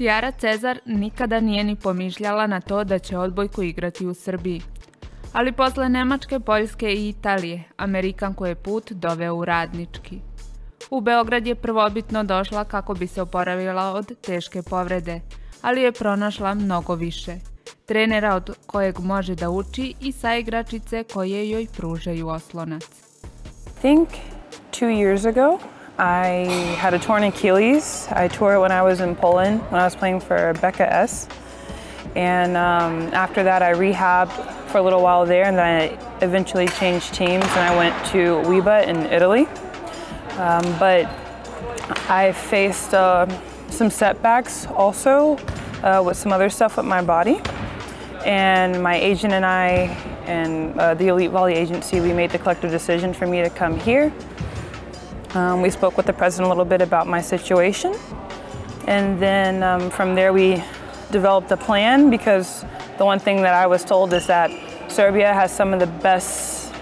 Tiara Cezar nikada nije ni pomišljala na to da će odbojku igrati u Srbiji. Ali posle Nemačke, Poljske i Italije, Amerikanku je put doveo u Radnički. U Beograd je prvobitno došla kako bi se oporavila od teške povrede, ali je pronašla mnogo više. Trenera od kojeg može da uči i saigračice koje joj pružaju oslonac. I think 2 years ago I had a torn Achilles. I tore it when I was in Poland when I was playing for Becca S. And after that I rehabbed for a little while there, and then I eventually changed teams and I went to Wiba in Italy. But I faced some setbacks also with some other stuff with my body. And my agent and I and the Elite Volley Agency, we made the collective decision for me to come here. We spoke with the president a little bit about my situation. And then from there we developed a plan, because the one thing that I was told is that Serbia has some of the best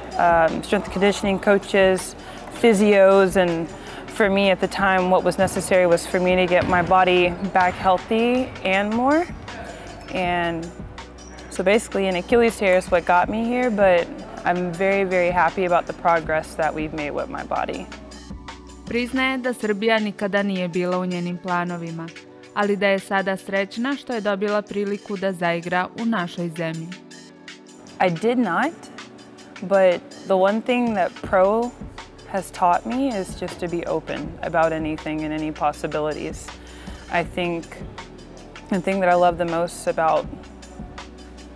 strength and conditioning coaches, physios, and for me at the time what was necessary was for me to get my body back healthy and more. And so basically an Achilles tear is what got me here, but I'm very, very happy about the progress that we've made with my body. Priznaje da Srbija nikada nije bila u njenim planovima, ali da je sada srećna što je dobila priliku da zaigra u našoj zemlji. I did not, but the one thing that pro has taught me is just to be open about anything and any possibilities. I think the thing that I love the most about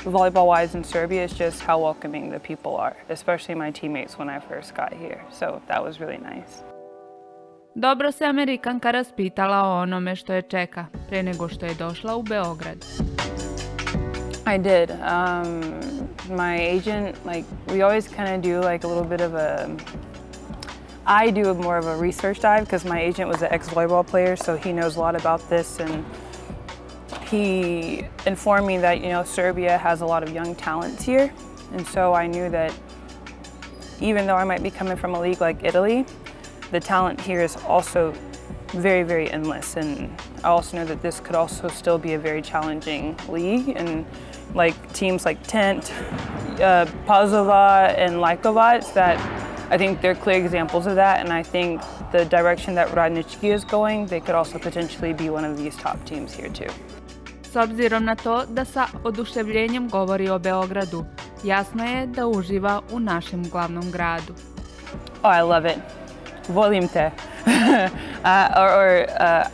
volleyball-wise in Serbia is just how welcoming the people are, especially my teammates when I first got here. So that was really nice. Dobro se Amerikanka raspitala o onome što je čeka pre nego što je došla u Beograd. I did. My agent, we always kind of do a little bit of I do more of a research dive, because my agent was an ex-volleyball player, so he knows a lot about this, and he informed me that, Serbia has a lot of young talents here, and so I knew that even though I might be coming from a league like Italy, the talent here is also very, very endless, and I also know that this could also still be a very challenging league, and teams like Tent, Pazova, and Lajkovac, that I think they're clear examples of that, and I think the direction that Radnički is going, they could also potentially be one of these top teams here too. S obzirom na to da sa oduševljenjem govori o Beogradu, jasno je da uživa u našem glavnom gradu. Oh, I love it. Volim te.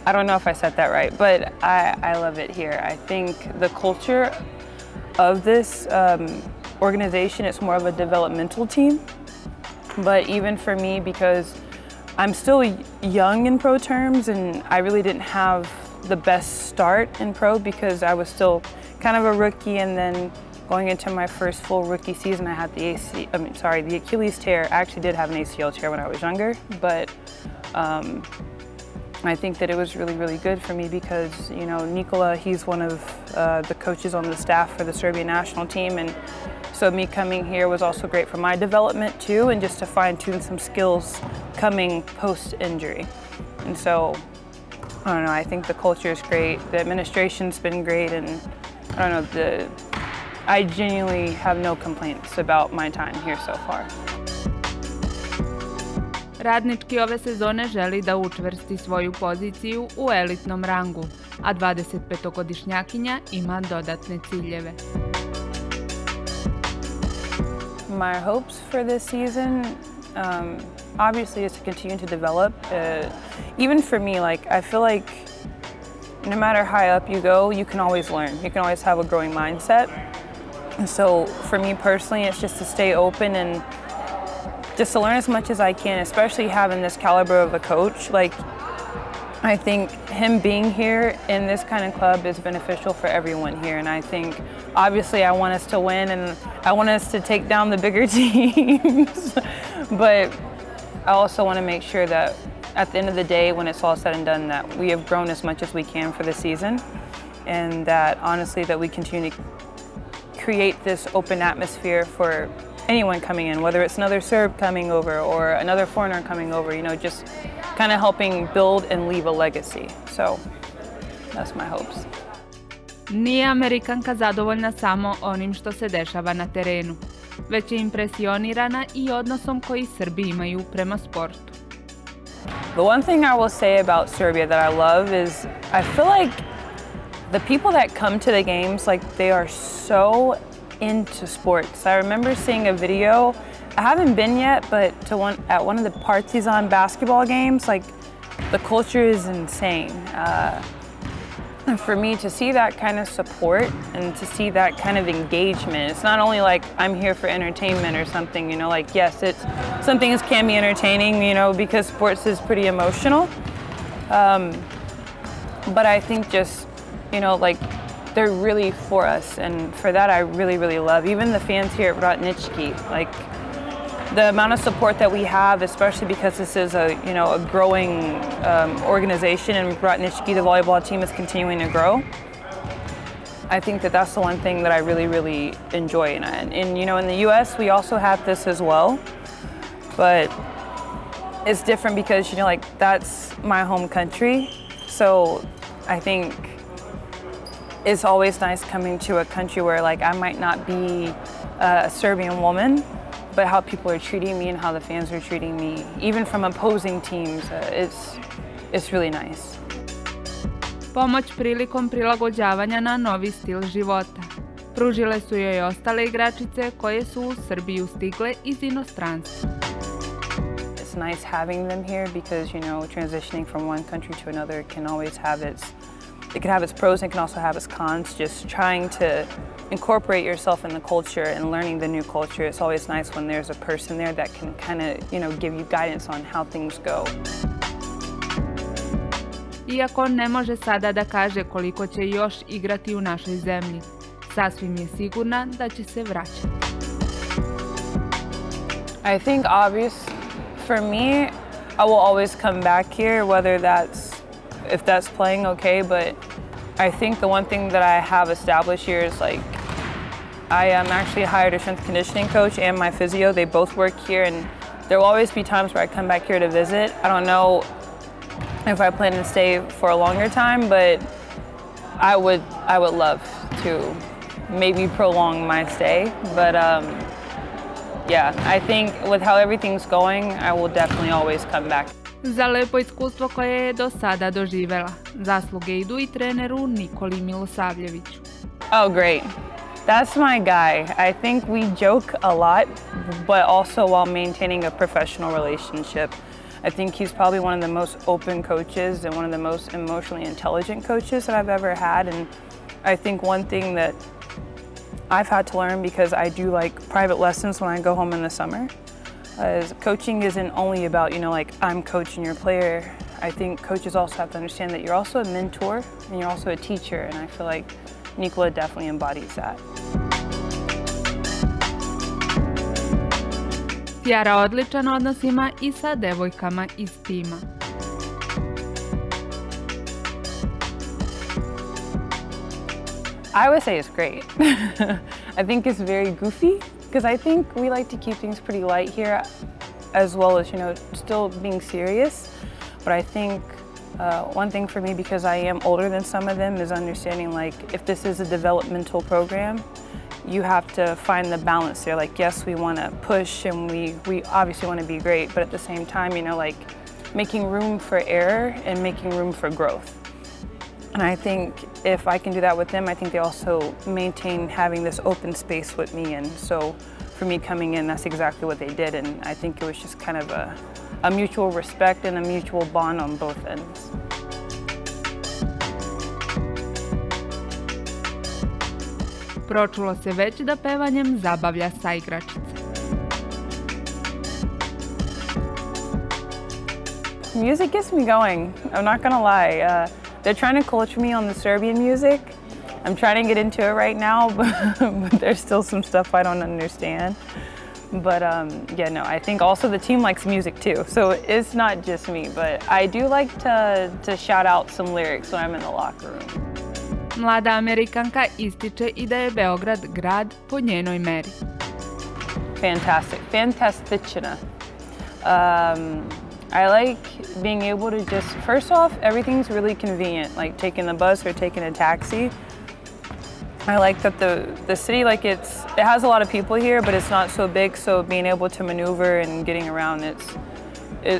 I don't know if I said that right, but I love it here. I think the culture of this organization is more of a developmental team. But even for me, because I'm still young in pro terms, and I really didn't have the best start in pro because I was still kind of a rookie, and then going into my first full rookie season, I had the Achilles tear. I actually did have an ACL tear when I was younger, but I think that it was really, really good for me because, Nikola, he's one of the coaches on the staff for the Serbian national team, and so me coming here was also great for my development too, and just to fine-tune some skills coming post-injury. And so, I don't know, I think the culture is great, the administration's been great, and I don't know, I genuinely have no complaints about my time here so far. Radnički ove sezone želi da učvrsti svoju poziciju u elitnom rangu, a 25-godišnjakinja ima dodatne ciljeve. My hopes for this season, obviously, is to continue to develop. Even for me, I feel like no matter how up you go, you can always learn. You can always have a growing mindset. And so for me personally, it's just to stay open and just to learn as much as I can, especially having this caliber of a coach. I think him being here in this kind of club is beneficial for everyone here, and I think obviously I want us to win and I want us to take down the bigger teams, but I also want to make sure that at the end of the day, when it's all said and done, that we have grown as much as we can for the season, and that honestly that we continue to create this open atmosphere for anyone coming in, whether it's another Serb coming over or another foreigner coming over, just kind of helping build and leave a legacy. So That's my hopes. Nije Amerikanka zadovoljna samo onim što se dešava na terenu, već je impresionirana i odnosom koji Srbi imaju prema sportu. The one thing I will say about Serbia that I love is I feel like the people that come to the games, like they are so into sports. I remember seeing a video, I haven't been yet, but at one of the Partizan basketball games, like the culture is insane. For me to see that kind of support and to see that kind of engagement, it's not only like I'm here for entertainment or something, you know, like yes, some things can be entertaining, you know, because sports is pretty emotional. But I think just, you know, like they're really for us, and for that I really, really love. Even the fans here at Radnički, like the amount of support that we have, especially because this is a growing organization, and Radnički, the volleyball team, is continuing to grow. I think that that's the one thing that I really, really enjoy. And you know, in the U.S. we also have this as well, but it's different because, you know, like that's my home country. So I think it's always nice coming to a country where like I might not be a Serbian woman, but how people are treating me and how the fans are treating me, even from opposing teams, it's really nice. Pomoć prilikom prilagođavanja na novi stil života. Pružile su joj ostale igračice koje su u Srbiju stigle iz inostranstva. It's nice having them here because, you know, transitioning from one country to another can always have it can have its pros and can also have its cons. Just trying to incorporate yourself in the culture and learning the new culture. It's always nice when there's a person there that can kind of, you know, give you guidance on how things go. Iako ne može sada da kaže koliko će još igrati u našoj zemlji, sasvim je sigurna da će se vraćati. I think obvious for me, I will always come back here, if that's playing, okay, but I think the one thing that I have established here is like I am actually hired a strength conditioning coach and my physio. They both work here, and there will always be times where I come back here to visit. I don't know if I plan to stay for a longer time, but I would love to maybe prolong my stay. But yeah, I think with how everything's going, I will definitely always come back. Za lepo iskustvo koje je do sada doživela, zasluge idu i treneru Nikoli Milosavljeviću. Oh, great. That's my guy. I think we joke a lot, but also while maintaining a professional relationship. I think he's probably one of the most open coaches and one of the most emotionally intelligent coaches that I've ever had. And I think one thing that I've had to learn, because I do like private lessons when I go home in the summer, is coaching isn't only about, you know, like I'm coaching your player. I think coaches also have to understand that you're also a mentor and you're also a teacher, and I feel like Nikola definitely embodies that. Tiara odličan odnos ima i sa devojkama iz tima. I would say it's great. I think it's very goofy, because I think we like to keep things pretty light here, as well as, you know, still being serious. But I think one thing for me, because I am older than some of them, is understanding like if this is a developmental program, you have to find the balance there. Like, yes, we want to push and we obviously want to be great, but at the same time, you know, like making room for error and making room for growth. And I think if I can do that with them, I think they also maintain having this open space with me. And so for me coming in, that's exactly what they did. And I think it was just kind of a mutual respect and a mutual bond on both ends. Pročulo se već da pevanjem zabavlja saigračice. Music gets me going, I'm not gonna lie. They're trying to coach me on the Serbian music. I'm trying to get into it right now, but there's still some stuff I don't understand. But yeah, no, I think also the team likes music too, so it's not just me, but I do like to shout out some lyrics when I'm in the locker room. Mlada Amerikanka ističe i da je Beograd grad po njenoj meri. Fantastic, fantastična. I like being able to just, first off, everything's really convenient, like taking the bus or taking a taxi. I like that the city, like it has a lot of people here, but it's not so big, so being able to maneuver and getting around,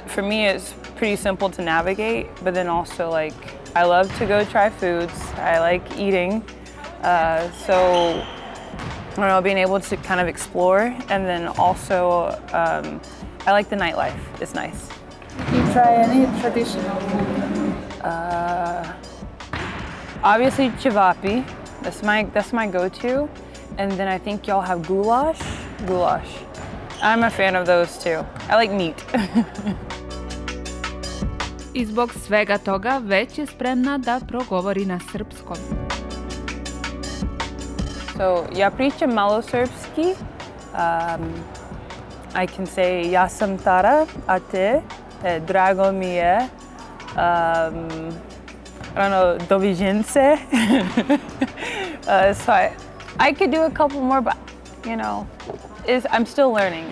for me, it's pretty simple to navigate, but then also like, I love to go try foods. I like eating, so I don't know, being able to kind of explore, and then also I like the nightlife. It's nice. You try any traditional food? Obviously cevapi. That's my go-to, and then I think y'all have goulash. Goulash. I'm a fan of those too. I like meat. I zbog svega toga već je spremna da progovori na srpskom. So, ja pričam malo srpski. I can say ja sam Tara, a te, drago mi je. I don't know, doviđence. So I could do a couple more, but you know, I'm still learning.